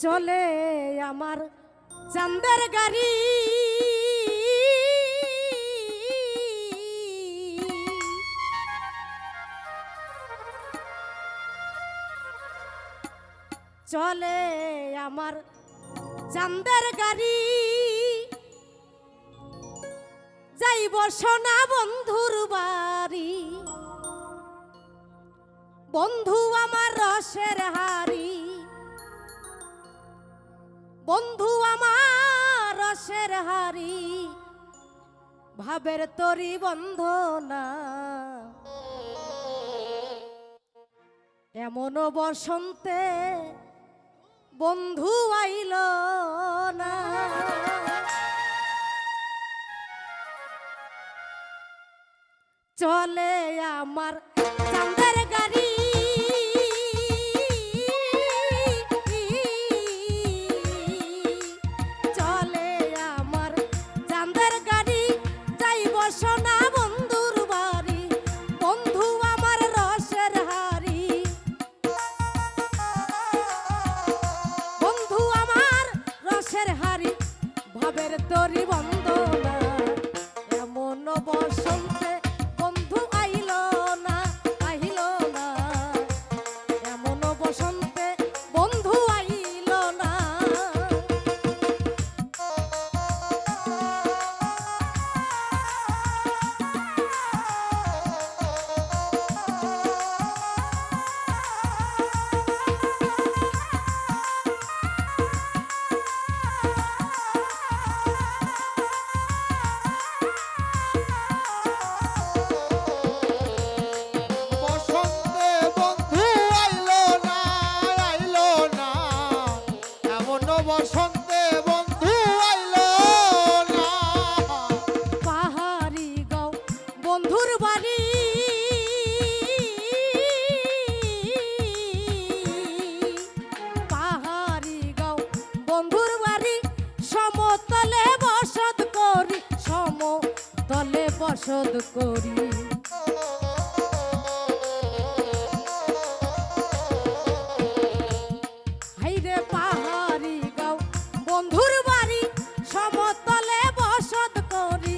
চলে আমার চাঁদের গাড়ি চলে আমার চাঁদের গাড়ি যাইব সোনা বন্ধুর বাড়ি বন্ধু আমার রসের হাড়ি বন্ধু আমার রসের হাড়ি ভাবের তরি বন্ধনা এমন বসন্তে বন্ধু আইল না চলে আমার চাঁদের গাড়ি চলে আমার চাঁদের গাড়ি যাইব সোনা বন্ধুর বাড়ি বন্ধু আমার রসের হাড়ি বন্ধু আমার রসের হাড়ি ভাবের তরি বন্দনা এমন বসন্তে বন্ধু আইল না এমন বসন্তে বন্ধু আইল না বসন্তে বন্ধু আইল না পাহাড়ি গাঁও বন্ধুর বাড়ি পাহাড়ি গাঁও বন্ধুর বাড়ি সমতলে বসত করি সমতলে বসত করি হাইরে পাহাড়ি গাঁও বন্ধুর বাড়ি সমতলে বসত করি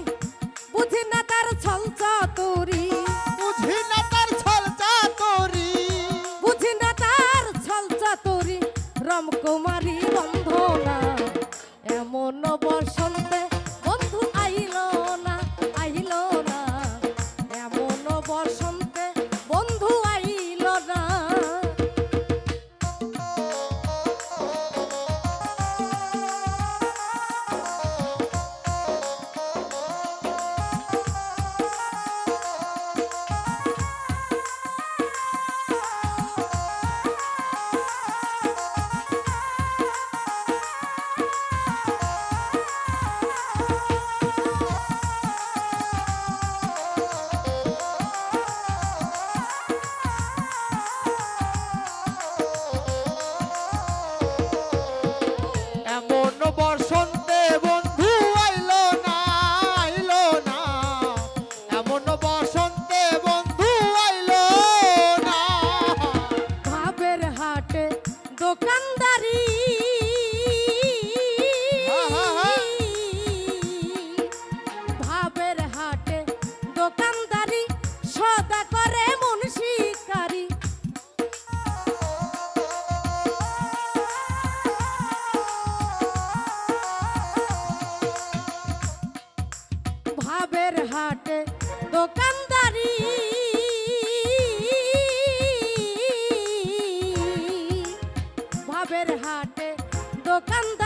বুঝি না তার ছল চাতুরি বুঝি না তার ছল চাতুরি বুঝি না তার ছল চাতুরি রমকুমারী বন্ধনা এমন বসন্তে বন্ধু আইল না এমন বসন্তে বন্ধু আইল না এমন বসন্তে বন্ধু আইল না এমন বসন্তে বন্ধু আইল না ভাবের হাটে দোকানদারি ভাবের হাটে দোকানদারি সদা করে মন শিকারি ভাবের হাটে দোকানদারি ভাবের হাটে দোকানদারি